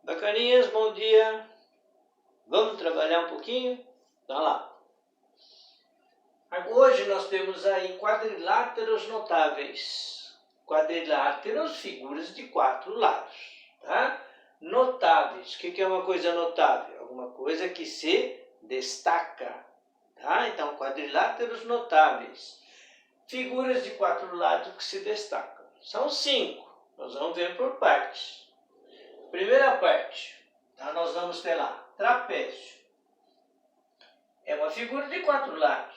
Bacaninhas, bom dia. Vamos trabalhar um pouquinho? Tá lá. Hoje nós temos aí quadriláteros notáveis. Quadriláteros, figuras de 4 lados, tá? Notáveis. O que é uma coisa notável? Alguma coisa que se destaca, tá? Então, quadriláteros notáveis. Figuras de 4 lados que se destacam. São 5. Nós vamos ver por partes. Primeira parte, tá? Nós vamos ter lá, trapézio. É uma figura de 4 lados.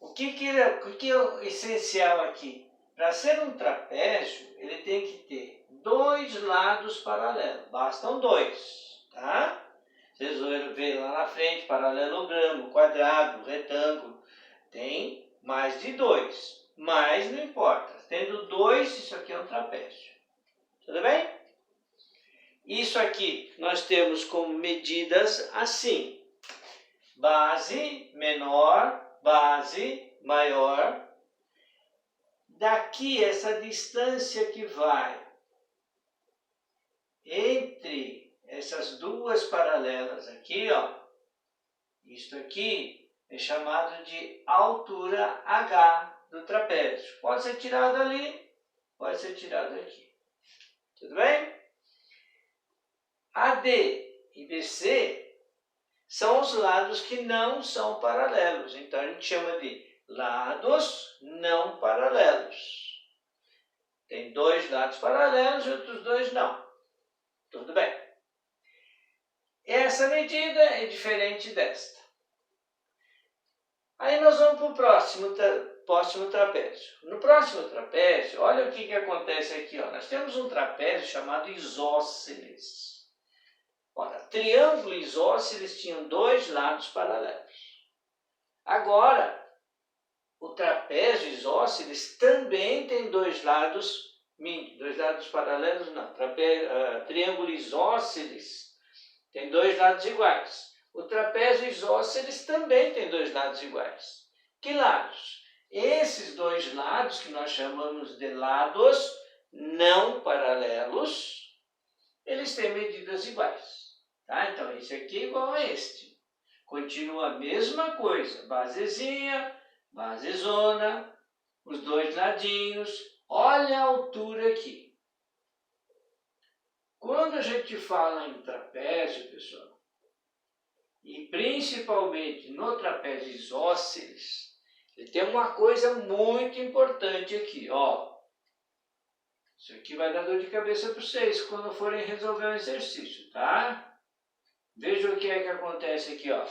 O que é o essencial aqui? Para ser um trapézio, ele tem que ter 2 lados paralelos. Bastam 2, tá? Vocês vão ver lá na frente, paralelogramo, quadrado, retângulo. Tem mais de 2, mas não importa. Tendo 2, isso aqui é um trapézio. Tudo bem? Isso aqui nós temos como medidas assim. Base menor, base maior. Daqui, essa distância que vai entre essas duas paralelas aqui, ó. Isto aqui é chamado de altura H do trapézio. Pode ser tirado ali, pode ser tirado aqui. Tudo bem? AD e BC são os lados que não são paralelos. Então, a gente chama de lados não paralelos. Tem 2 lados paralelos e outros 2 não. Tudo bem. Essa medida é diferente desta. Aí nós vamos para o próximo trapézio. No próximo trapézio, olha o que acontece aqui. Ó. Nós temos um trapézio chamado isósceles. Ora, triângulo e isósceles tinham 2 lados paralelos. Agora, o trapézio isósceles também tem 2 lados, 2 lados paralelos, não. Triângulo isósceles tem 2 lados iguais. O trapézio isósceles também tem 2 lados iguais. Que lados? Esses 2 lados, que nós chamamos de lados não paralelos, eles têm medidas iguais. Tá? Então, esse aqui é igual a este. Continua a mesma coisa. Basezinha, basezona, os 2 ladinhos. Olha a altura aqui. Quando a gente fala em trapézio, pessoal, e principalmente no trapézio isósceles, ele tem uma coisa muito importante aqui, ó. Isso aqui vai dar dor de cabeça para vocês quando forem resolver um exercício, tá? Veja o que é que acontece aqui, ó.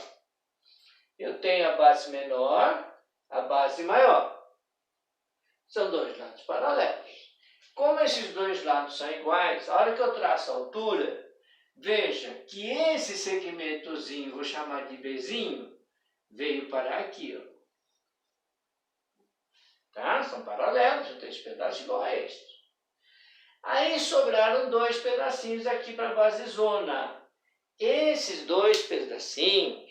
Eu tenho a base menor, a base maior. São 2 lados paralelos. Como esses 2 lados são iguais, a hora que eu traço a altura, veja que esse segmentozinho, vou chamar de Bzinho, veio parar aqui, ó. Tá? São paralelos, eu tenho esse pedaço igual a este. Aí sobraram 2 pedacinhos aqui para a basezona. Esses 2 pedacinhos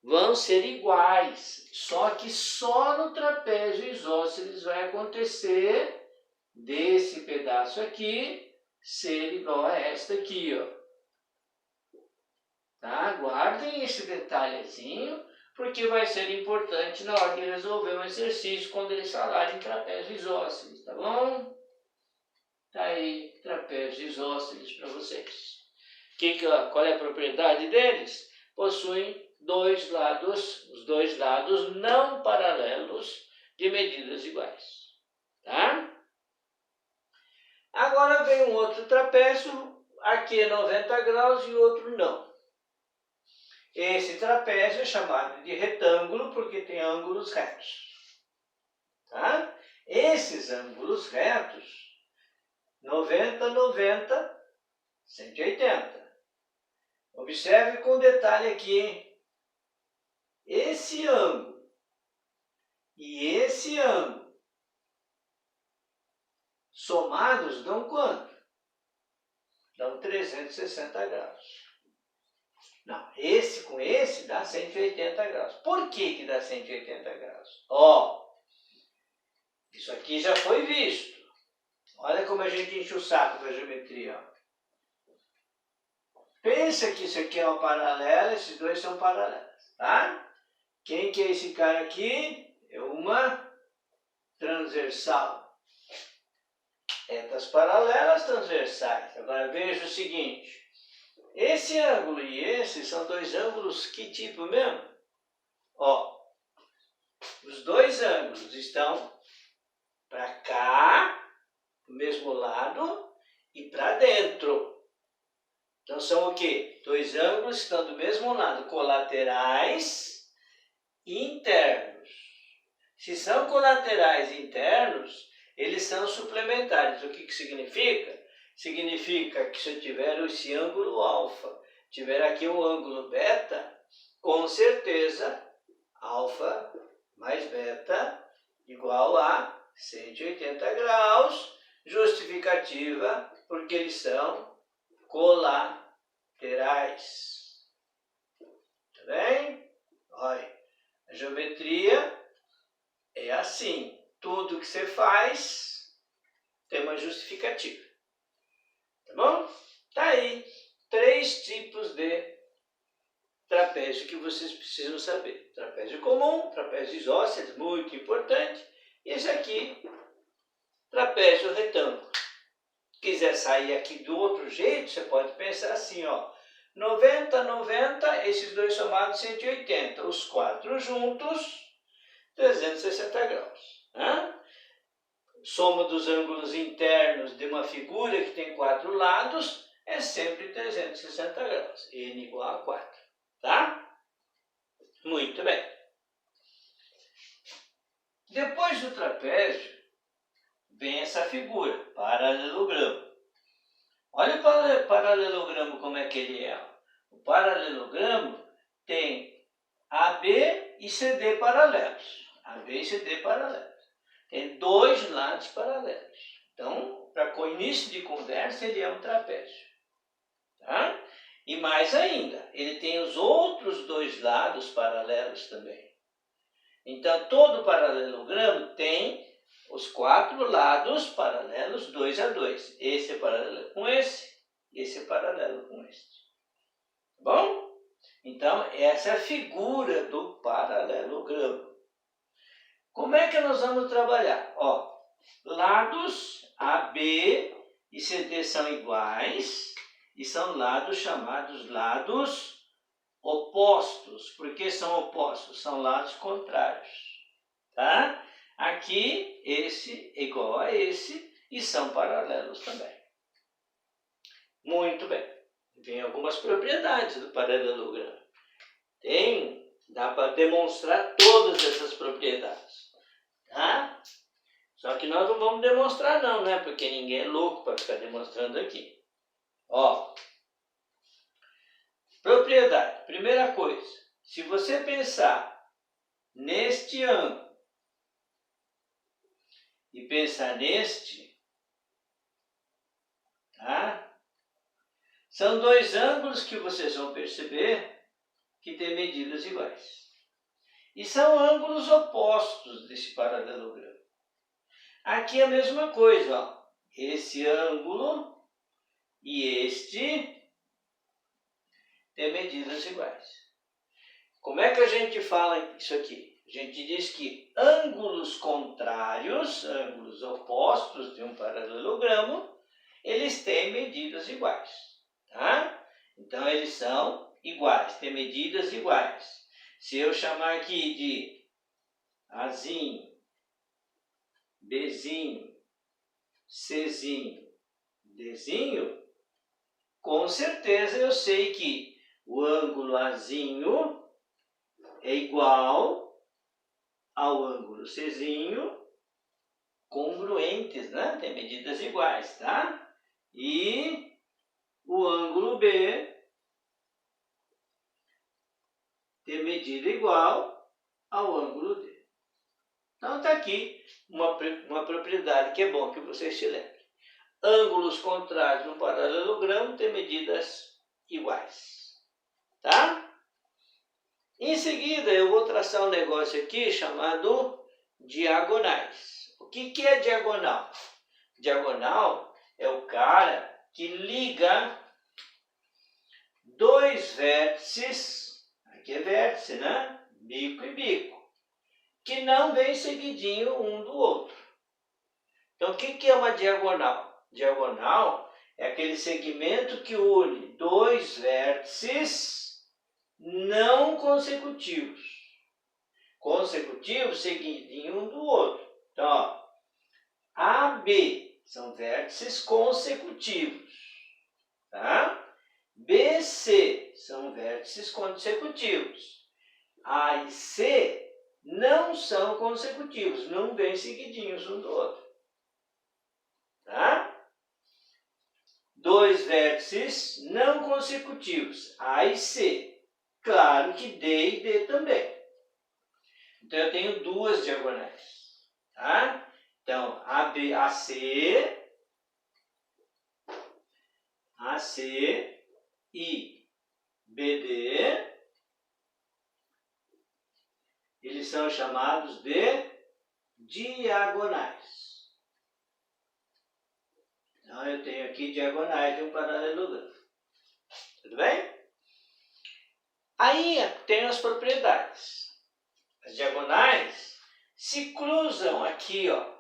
vão ser iguais, só que só no trapézio isósceles vai acontecer desse pedaço aqui ser igual a esta aqui, ó. Tá? Guardem esse detalhezinho, porque vai ser importante na hora de resolver um exercício quando eles falarem trapézio isósceles, tá bom? Tá aí, trapézio isósceles para vocês. Qual é a propriedade deles? Possuem 2 lados, os 2 lados não paralelos de medidas iguais. Tá? Agora vem um outro trapézio, aqui é 90 graus e o outro não. Esse trapézio é chamado de retângulo porque tem ângulos retos. Tá? Esses ângulos retos, 90, 90, 180. Observe com detalhe aqui, hein? Esse ângulo e esse ângulo somados dão quanto? Dão 360 graus. Não, esse com esse dá 180 graus. Por que dá 180 graus? Ó, isso aqui já foi visto. Olha como a gente enche o saco da geometria. Ó. Pensa que isso aqui é uma paralela, esses dois são paralelos, tá? Quem que é esse cara aqui? É uma transversal. Retas paralelas transversais. Agora veja o seguinte. Esse ângulo e esse são dois ângulos que tipo mesmo? Ó, os dois ângulos estão para cá, do mesmo lado, e para dentro. Então são o quê? Dois ângulos que estão do mesmo lado, colaterais e internos. Se são colaterais e internos, eles são suplementares. O que significa? Significa que se eu tiver esse ângulo alfa, tiver aqui o ângulo beta, com certeza, alfa mais beta igual a 180 graus, justificativa, porque eles são colaterais. Tá bem? Olha, a geometria é assim. Tudo que você faz tem uma justificativa. Tá bom? Tá aí 3 tipos de trapézio que vocês precisam saber. Trapézio comum, trapézio isósceles, muito importante. E esse aqui, trapézio retângulo. Se quiser sair aqui do outro jeito, você pode pensar assim, ó. 90, 90, esses dois somados 180. Os 4 juntos, 360 graus. Né? Soma dos ângulos internos de uma figura que tem 4 lados é sempre 360 graus. N igual a 4. Tá? Muito bem. Depois do trapézio, vem essa figura, paralelogramo. Olha o paralelogramo como é que ele é. O paralelogramo tem AB e CD paralelos. AB e CD paralelos. Tem 2 lados paralelos. Então, para início de conversa, ele é um trapézio. Tá? E mais ainda, ele tem os outros 2 lados paralelos também. Então, todo paralelogramo tem os 4 lados paralelos 2 a 2. Esse é paralelo com esse é paralelo com este. Tá bom? Então, essa é a figura do paralelogramo. Como é que nós vamos trabalhar? Ó, lados AB e CD são iguais e são lados chamados lados opostos. Por que são opostos? São lados contrários. Tá? Aqui, esse é igual a esse e são paralelos também. Muito bem. Tem algumas propriedades do paralelogramo. Dá para demonstrar todas essas propriedades. Tá? Só que nós não vamos demonstrar não, né? Porque ninguém é louco para ficar demonstrando aqui. Ó, propriedade. Primeira coisa, se você pensar neste ângulo e pensar neste, tá? São 2 ângulos que vocês vão perceber que têm medidas iguais. E são ângulos opostos desse paralelogramo. Aqui é a mesma coisa, ó. Esse ângulo e este têm medidas iguais. Como é que a gente fala isso aqui? A gente diz que ângulos contrários, ângulos opostos de um paralelogramo, eles têm medidas iguais. Tá? Então, eles são iguais, têm medidas iguais. Se eu chamar aqui de Azinho, Bzinho, Czinho, Dzinho, com certeza eu sei que o ângulo Azinho é igual ao ângulo Czinho, congruentes, né? Tem medidas iguais, tá? E o ângulo B tem medida igual ao ângulo D. Então está aqui uma propriedade que é bom que vocês se lembrem. Ângulos contrários no paralelogramo têm medidas iguais. Tá? Em seguida, eu vou traçar um negócio aqui chamado diagonais. O que é diagonal? Diagonal é o cara que liga dois vértices, aqui é vértice, né? Bico e bico, que não vem seguidinho um do outro. Então, o que é uma diagonal? Diagonal é aquele segmento que une dois vértices não consecutivos. Consecutivos seguidinho um do outro. Então, ó, AB são vértices consecutivos. Tá? BC são vértices consecutivos. A e C não são consecutivos, não vêm seguidinhos um do outro. Tá? Dois vértices não consecutivos, A e C. Claro que D e D também. Então, eu tenho duas diagonais. Tá? Então, AC e BD, eles são chamados de diagonais. Então, eu tenho aqui diagonais de um paralelogramo. Tudo bem? Aí tem as propriedades. As diagonais se cruzam aqui, ó.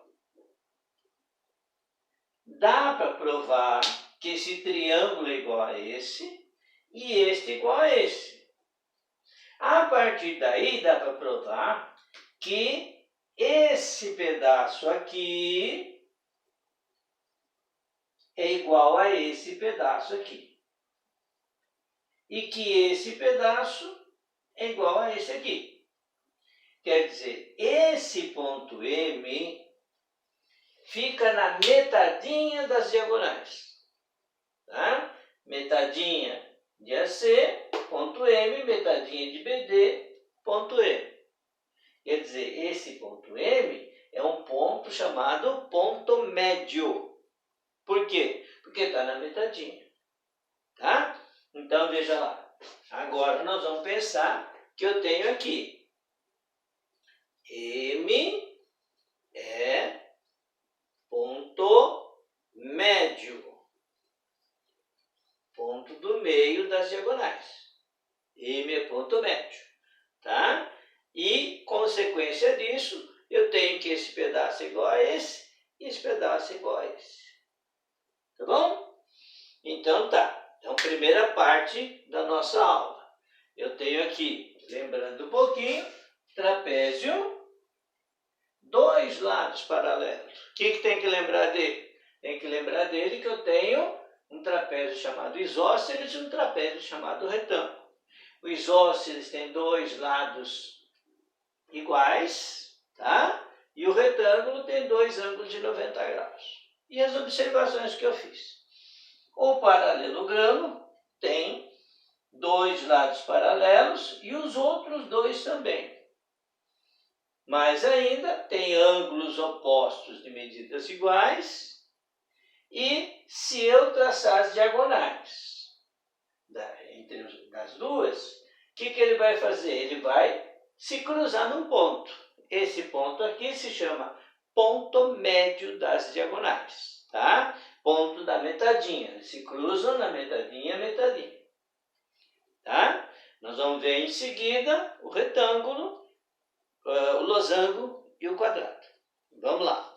Dá para provar que esse triângulo é igual a esse e este é igual a esse. A partir daí, dá para provar que esse pedaço aqui é igual a esse pedaço aqui. E que esse pedaço é igual a esse aqui. Quer dizer, esse ponto M fica na metadinha das diagonais. Tá? Metadinha de AC, ponto M, metadinha de BD, ponto M. Quer dizer, esse ponto M é um ponto chamado ponto médio. Por quê? Porque está na metadinha. Tá? Então, veja lá. Agora, nós vamos pensar que eu tenho aqui M é ponto médio. Ponto do meio das diagonais. M é ponto médio. Tá? E, consequência disso, eu tenho que esse pedaço é igual a esse e esse pedaço é igual a esse. Tá bom? Então, tá. Então, primeira parte da nossa aula. Eu tenho aqui, lembrando um pouquinho, trapézio, dois lados paralelos. O que tem que lembrar dele? Tem que lembrar dele que eu tenho um trapézio chamado isósceles e um trapézio chamado retângulo. O isósceles tem dois lados iguais, tá? E o retângulo tem dois ângulos de 90 graus. E as observações que eu fiz? O paralelogramo tem dois lados paralelos e os outros dois também. Mas ainda tem ângulos opostos de medidas iguais. E se eu traçar as diagonais entre as duas, o que ele vai fazer? Ele vai se cruzar num ponto. Esse ponto aqui se chama ponto médio das diagonais. Tá? Ponto da metadinha. Eles se cruzam na metadinha, metadinha. Tá? Nós vamos ver em seguida o retângulo, o losango e o quadrado. Vamos lá.